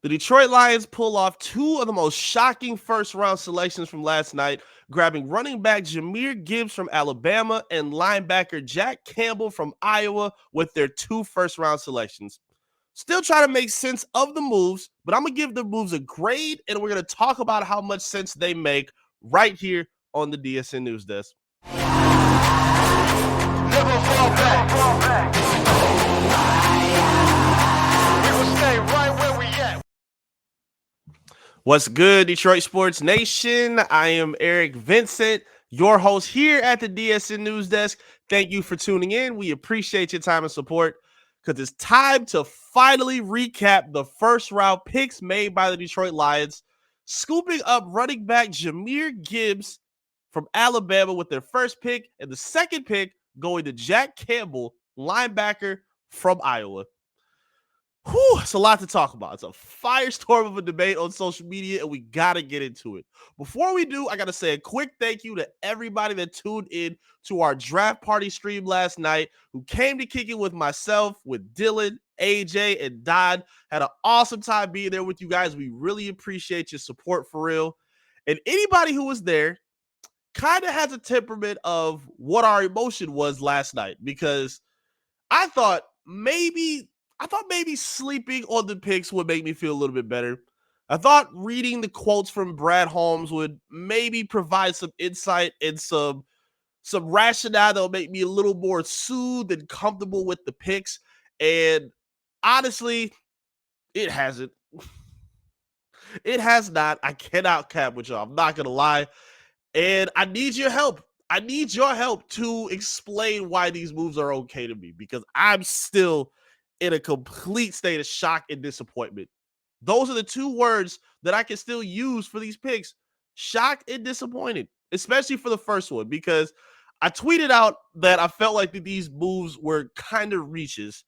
The Detroit Lions pull off two of the most shocking first-round selections from last night, grabbing running back Jahmyr Gibbs from Alabama and linebacker Jack Campbell from Iowa with their two first-round selections. Still trying to make sense of the moves, but I'm going to give the moves a grade, and we're going to talk about how much sense they make right here on the DSN News Desk. Never fall back. We will stay right where we at. What's good, Detroit Sports Nation? I am Eric Vincent, your host here at the DSN News Desk. Thank you for tuning in. We appreciate your time and support because it's time to finally recap the first round picks made by the Detroit Lions, scooping up running back Jahmyr Gibbs from Alabama with their first pick, and the second pick going to Jack Campbell, linebacker from Iowa. Whew, it's a lot to talk about. It's a firestorm of a debate on social media, and we got to get into it. Before we do, I got to say a quick thank you to everybody that tuned in to our draft party stream last night, who came to kick it with myself, with Dylan, AJ, and Don. Had an awesome time being there with you guys. We really appreciate your support for real. And anybody who was there kind of has a temperament of what our emotion was last night, because I thought maybe sleeping on the picks would make me feel a little bit better. I thought reading the quotes from Brad Holmes would maybe provide some insight and some rationale that will make me a little more soothed and comfortable with the picks. And honestly, it hasn't. It has not. I cannot cap with y'all. I'm not going to lie. And I need your help. I need your help to explain why these moves are okay to me, because I'm still in a complete state of shock and disappointment. Those are the two words that I can still use for these picks: shocked and disappointed, especially for the first one, because I tweeted out that I felt like that these moves were kind of reaches,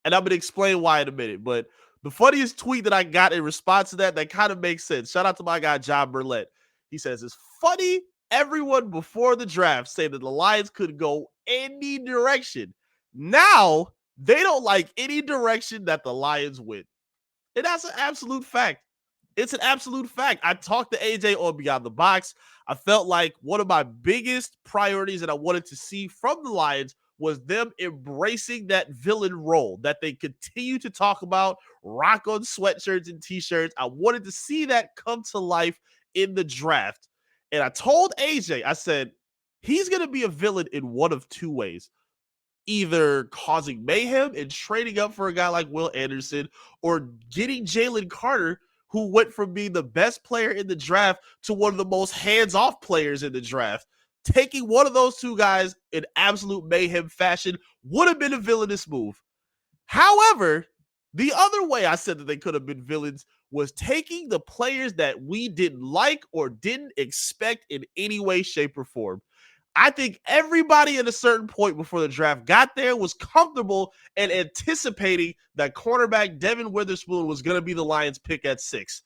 and I'm going to explain why in a minute. But the funniest tweet that I got in response to that kind of makes sense. Shout out to my guy, Jahmyr. He says, "It's funny everyone before the draft said that the Lions could go any direction. Now they don't like any direction that the Lions went." And that's an absolute fact. It's an absolute fact. I talked to AJ on Beyond the Box. I felt like one of my biggest priorities that I wanted to see from the Lions was them embracing that villain role that they continue to talk about, rock on sweatshirts and t-shirts. I wanted to see that come to life in the draft. And I told AJ, I said, he's going to be a villain in one of two ways: either causing mayhem and trading up for a guy like Will Anderson, or getting Jalen Carter, who went from being the best player in the draft to one of the most hands-off players in the draft. Taking one of those two guys in absolute mayhem fashion would have been a villainous move. However, the other way I said that they could have been villains was taking the players that we didn't like or didn't expect in any way, shape, or form. I think everybody at a certain point before the draft got there was comfortable and anticipating that cornerback Devin Witherspoon was going to be the Lions' pick at 6.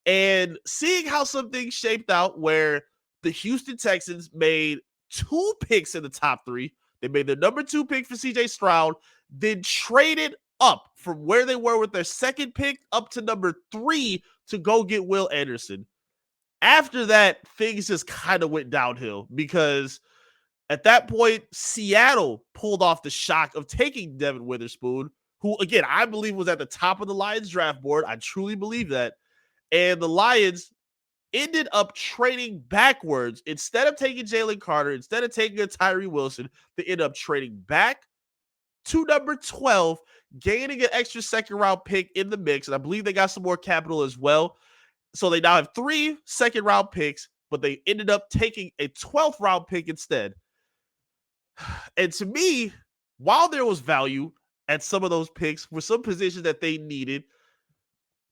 And seeing how some things shaped out, where the Houston Texans made 2 picks in the top 3. They made their number 2 pick for C.J. Stroud, then traded up from where they were with their second pick up to number 3 to go get Will Anderson. After that, things just kind of went downhill, because at that point, Seattle pulled off the shock of taking Devin Witherspoon, who, again, I believe was at the top of the Lions draft board. I truly believe that. And the Lions ended up trading backwards. Instead of taking Jalen Carter, instead of taking a Tyree Wilson, they ended up trading back to number 12, gaining an extra second-round pick in the mix. And I believe they got some more capital as well. So they now have 3 second-round picks, but they ended up taking a 12th round pick instead. And to me, while there was value at some of those picks for some positions that they needed,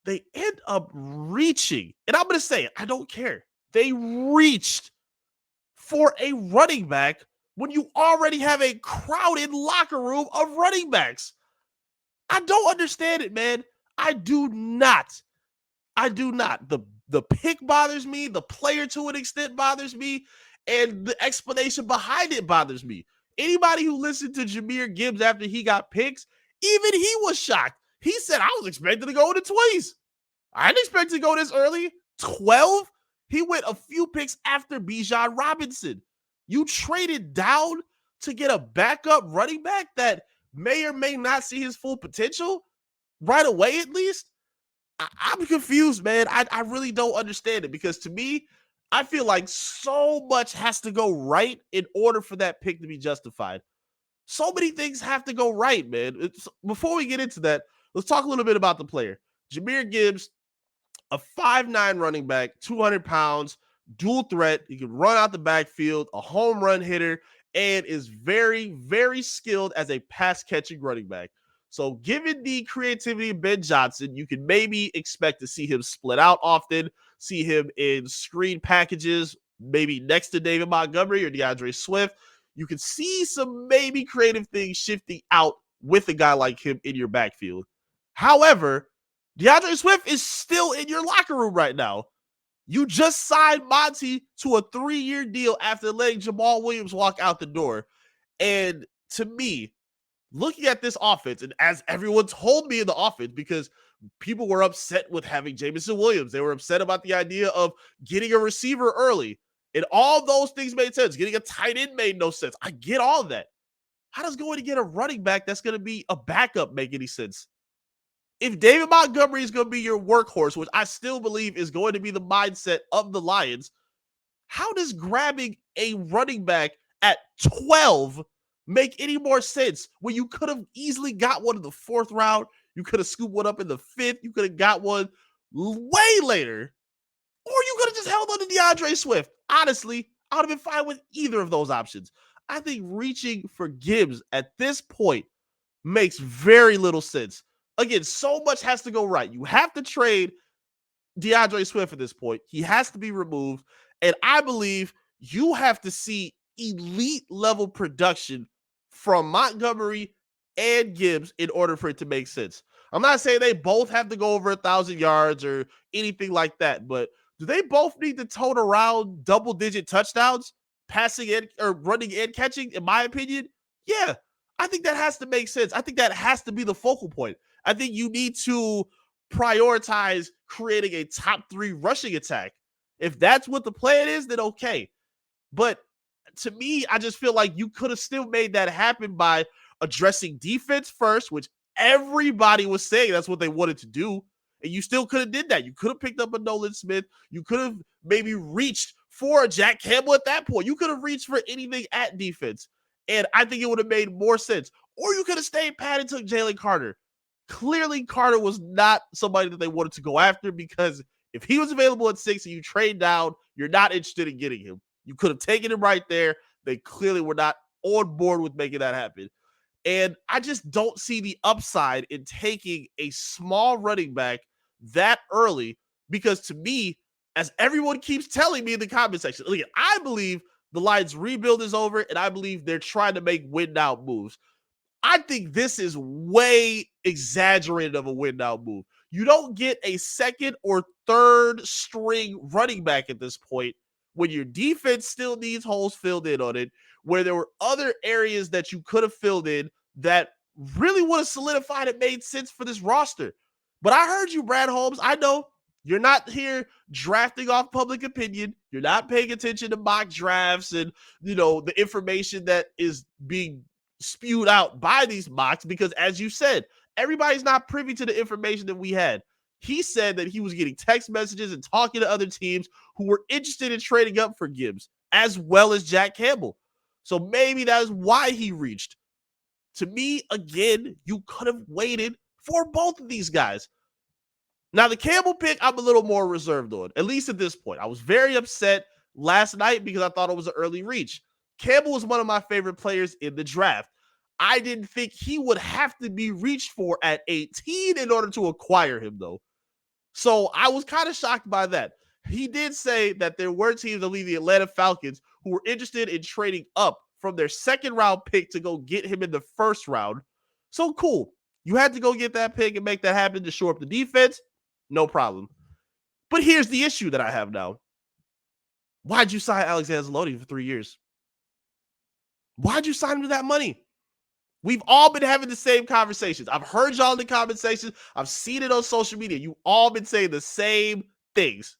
they end up reaching, and I'm going to say it, I don't care. They reached for a running back when you already have a crowded locker room of running backs. I don't understand it, man. I do not. The pick bothers me. The player, to an extent, bothers me. And the explanation behind it bothers me. Anybody who listened to Jahmyr Gibbs after he got picks, even he was shocked. He said, I was expecting to go in the 20s. I didn't expect to go this early. 12? He went a few picks after Bijan Robinson. You traded down to get a backup running back that may or may not see his full potential right away, at least. I'm confused, man. I really don't understand it because to me, I feel like so much has to go right in order for that pick to be justified. So many things have to go right, man. Before we get into that, let's talk a little bit about the player. Jahmyr Gibbs, a 5'9 running back, 200 pounds, dual threat. He can run out the backfield, a home run hitter, and is very, very skilled as a pass catching running back. So, given the creativity of Ben Johnson, you can maybe expect to see him split out often, see him in screen packages, maybe next to David Montgomery or DeAndre Swift. You can see some maybe creative things shifting out with a guy like him in your backfield. However, DeAndre Swift is still in your locker room right now. You just signed Monty to a 3-year deal after letting Jamal Williams walk out the door. And to me, looking at this offense, and as everyone told me in the offense, because people were upset with having Jameson Williams, they were upset about the idea of getting a receiver early. And all those things made sense. Getting a tight end made no sense. I get all that. How does going to get a running back that's going to be a backup make any sense? If David Montgomery is going to be your workhorse, which I still believe is going to be the mindset of the Lions, how does grabbing a running back at 12 make any more sense when you could have easily got one in the 4th round? You could have scooped one up in the 5th. You could have got one way later. Or you could have just held on to DeAndre Swift. Honestly, I would have been fine with either of those options. I think reaching for Gibbs at this point makes very little sense. Again, so much has to go right. You have to trade DeAndre Swift at this point. He has to be removed. And I believe you have to see elite level production from Montgomery and Gibbs in order for it to make sense. I'm not saying they both have to go over 1,000 yards or anything like that, but do they both need to tote around double-digit touchdowns, passing and or running and catching? In my opinion, yeah, I think that has to make sense. I think that has to be the focal point. I think you need to prioritize creating a top 3 rushing attack. If that's what the plan is, then okay. But to me, I just feel like you could have still made that happen by addressing defense first, which everybody was saying that's what they wanted to do. And you still could have did that. You could have picked up a Nolan Smith. You could have maybe reached for a Jack Campbell at that point. You could have reached for anything at defense. And I think it would have made more sense. Or you could have stayed pat and took Jalen Carter. Clearly, Carter was not somebody that they wanted to go after because if he was available at 6 and you trade down, you're not interested in getting him. You could have taken him right there. They clearly were not on board with making that happen. And I just don't see the upside in taking a small running back that early because to me, as everyone keeps telling me in the comment section, look, I believe the Lions rebuild is over and I believe they're trying to make win now moves. I think this is way exaggerated of a win now move. You don't get a 2nd or 3rd string running back at this point when your defense still needs holes filled in on it, where there were other areas that you could have filled in that really would have solidified it made sense for this roster. But I heard you, Brad Holmes. I know you're not here drafting off public opinion. You're not paying attention to mock drafts and, the information that is being spewed out by these mocks because, as you said, everybody's not privy to the information that we had. He said that he was getting text messages and talking to other teams who were interested in trading up for Gibbs, as well as Jack Campbell. So maybe that is why he reached. To me, again, you could have waited for both of these guys. Now, the Campbell pick, I'm a little more reserved on, at least at this point. I was very upset last night because I thought it was an early reach. Campbell was one of my favorite players in the draft. I didn't think he would have to be reached for at 18 in order to acquire him, though. So I was kind of shocked by that. He did say that there were teams, I believe the Atlanta Falcons, who were interested in trading up from their 2nd round pick to go get him in the 1st round. So cool. You had to go get that pick and make that happen to shore up the defense. No problem. But here's the issue that I have now. Why'd you sign Alexander Zaloti for 3 years? Why'd you sign him to that money? We've all been having the same conversations. I've heard y'all in the conversations. I've seen it on social media. You all been saying the same things.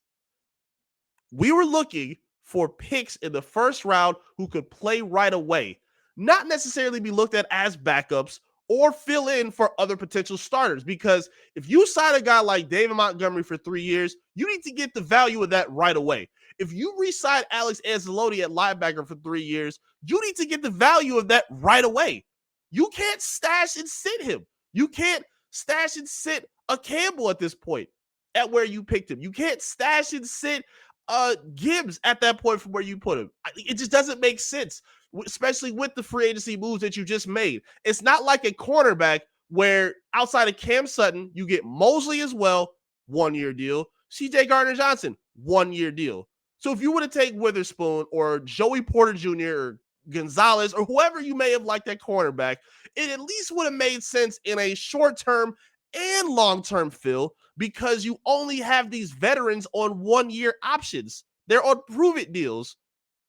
We were looking for picks in the first round who could play right away, not necessarily be looked at as backups or fill in for other potential starters. Because if you sign a guy like David Montgomery for 3 years, you need to get the value of that right away. If you re-sign Alex Anzalone at linebacker for 3 years, you need to get the value of that right away. You can't stash and sit him. You can't stash and sit a Campbell at this point at where you picked him. You can't stash and sit Gibbs at that point from where you put him. It just doesn't make sense, especially with the free agency moves that you just made. It's not like a cornerback where outside of Cam Sutton, you get Mosley as well, 1 year deal. CJ Gardner-Johnson, 1 year deal. So if you were to take Witherspoon or Joey Porter Jr. or Gonzalez or whoever you may have liked that cornerback, it at least would have made sense in a short-term and long-term fill because you only have these veterans on 1 year options. They're on prove it deals.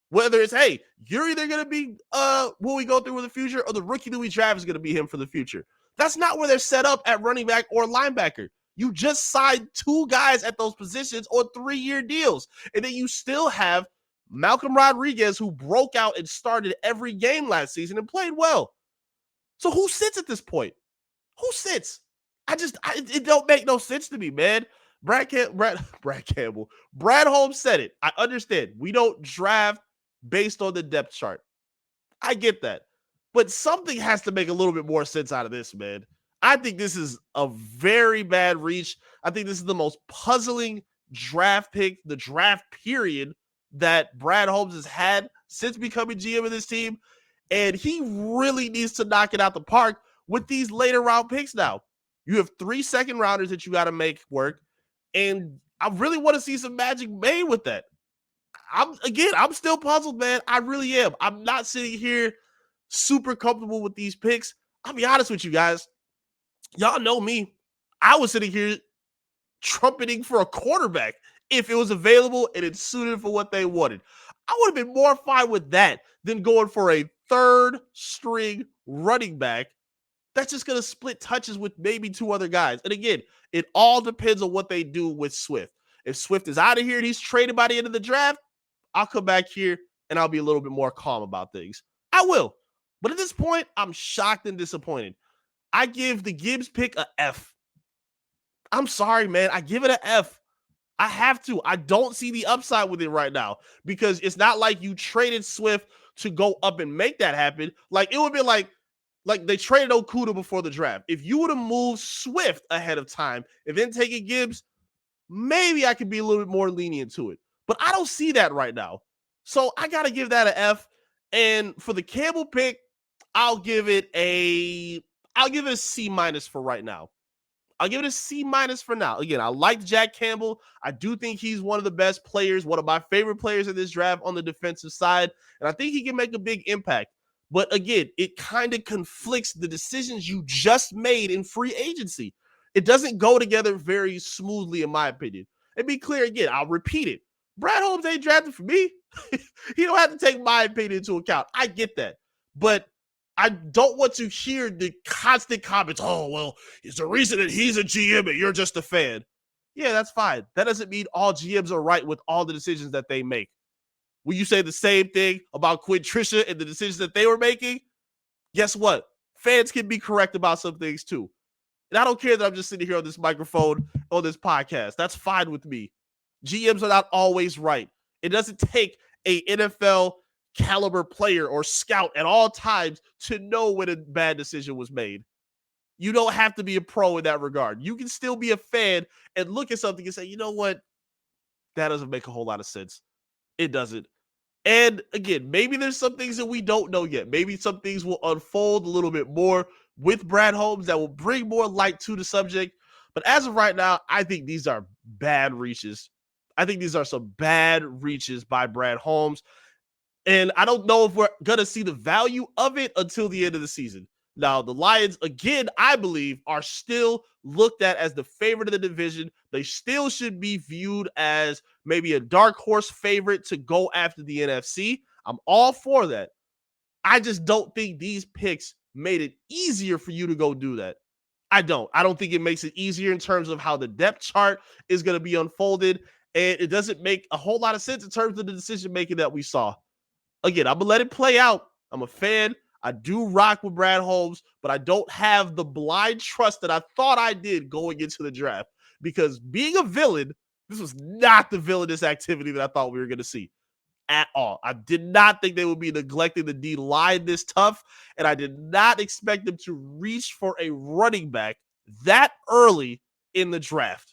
Whether it's, hey, you're either going to be what we go through in the future or the rookie that we draft is going to be him for the future. That's not where they're set up at running back or linebacker. You just signed 2 guys at those positions on 3 year deals. And then you still have Malcolm Rodriguez, who broke out and started every game last season and played well. So who sits at this point? Who sits? It don't make no sense to me, man. Brad Campbell. Brad Holmes said it. I understand. We don't draft based on the depth chart. I get that. But something has to make a little bit more sense out of this, man. I think this is a very bad reach. I think this is the most puzzling draft pick, the draft period that Brad Holmes has had since becoming GM of this team. And he really needs to knock it out the park with these later round picks now. You have 3 second rounders that you got to make work. And I really want to see some magic made with that. I'm still puzzled, man. I really am. I'm not sitting here super comfortable with these picks. I'll be honest with you guys. Y'all know me. I was sitting here trumpeting for a quarterback if it was available and it's suited for what they wanted. I would have been more fine with that than going for a third string running back that's just going to split touches with maybe 2 other guys. And again, it all depends on what they do with Swift. If Swift is out of here and he's traded by the end of the draft, I'll come back here and I'll be a little bit more calm about things. I will. But at this point, I'm shocked and disappointed. I give the Gibbs pick a F. I'm sorry, man. I give it an F. I have to. I don't see the upside with it right now because it's not like you traded Swift to go up and make that happen. Like, it would be like they traded Okuda before the draft. If you would have moved Swift ahead of time and then taken Gibbs, maybe I could be a little bit more lenient to it. But I don't see that right now. So I got to give that an F. And for the Campbell pick, I'll give it a C minus for right now. I'll give it a C minus for now. Again, I like Jack Campbell. I do think he's one of the best players, one of my favorite players in this draft on the defensive side. And I think he can make a big impact. But again, it kind of conflicts the decisions you just made in free agency. It doesn't go together very smoothly, in my opinion. And be clear again, I'll repeat it. Brad Holmes ain't drafted for me. He don't have to take my opinion into account. I get that. But I don't want to hear the constant comments, oh, well, it's the reason that he's a GM and you're just a fan. Yeah, that's fine. That doesn't mean all GMs are right with all the decisions that they make. Will you say the same thing about Quinn Trisha and the decisions that they were making? Guess what? Fans can be correct about some things too. And I don't care that I'm just sitting here on this microphone, on this podcast. That's fine with me. GMs are not always right. It doesn't take a NFL caliber player or scout at all times to know when a bad decision was made. You don't have to be a pro in that regard. You can still be a fan and look at something and say, you know what? That doesn't make a whole lot of sense. It doesn't. And again, maybe there's some things that we don't know yet. Maybe some things will unfold a little bit more with Brad Holmes that will bring more light to the subject. But as of right now, I think these are bad reaches. I think these are some bad reaches by Brad Holmes. And I don't know if we're going to see the value of it until the end of the season. Now, the Lions, again, I believe, are still looked at as the favorite of the division. They still should be viewed as maybe a dark horse favorite to go after the NFC. I'm all for that. I just don't think these picks made it easier for you to go do that. I don't think it makes it easier in terms of how the depth chart is going to be unfolded. And it doesn't make a whole lot of sense in terms of the decision making that we saw. Again, I'm going to let it play out. I'm a fan. I do rock with Brad Holmes, but I don't have the blind trust that I thought I did going into the draft, because being a villain, this was not the villainous activity that I thought we were going to see at all. I did not think they would be neglecting the D line this tough, and I did not expect them to reach for a running back that early in the draft.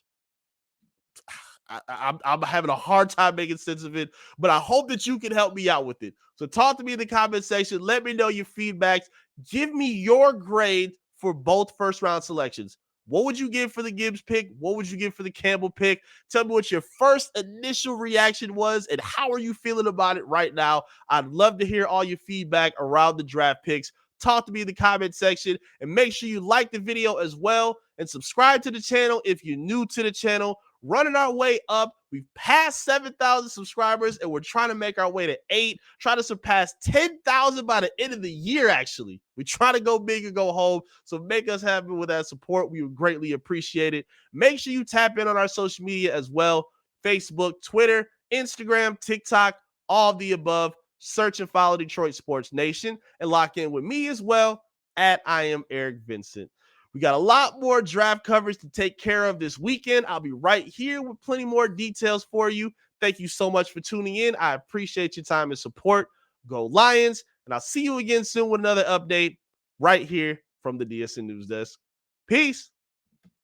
I'm having a hard time making sense of it, but I hope that you can help me out with it. So talk to me in the comment section. Let me know your feedbacks. Give me your grade for both first round selections. What would you give for the Gibbs pick? What would you give for the Campbell pick? Tell me what your first initial reaction was and how are you feeling about it right now. I'd love to hear all your feedback around the draft picks. Talk to me in the comment section, and make sure you like the video as well and subscribe to the channel if you're new to the channel. Running our way up. We've passed 7,000 subscribers, and we're trying to make our way to 8, trying to surpass 10,000 by the end of the year, actually. We're trying to go big and go home, so make us happy with that support. We would greatly appreciate it. Make sure you tap in on our social media as well: Facebook, Twitter, Instagram, TikTok, all of the above. Search and follow Detroit Sports Nation, and lock in with me as well at I am Eric Vincent. We got a lot more draft coverage to take care of this weekend. I'll be right here with plenty more details for you. Thank you so much for tuning in. I appreciate your time and support. Go Lions, and I'll see you again soon with another update right here from the DSN News Desk. Peace.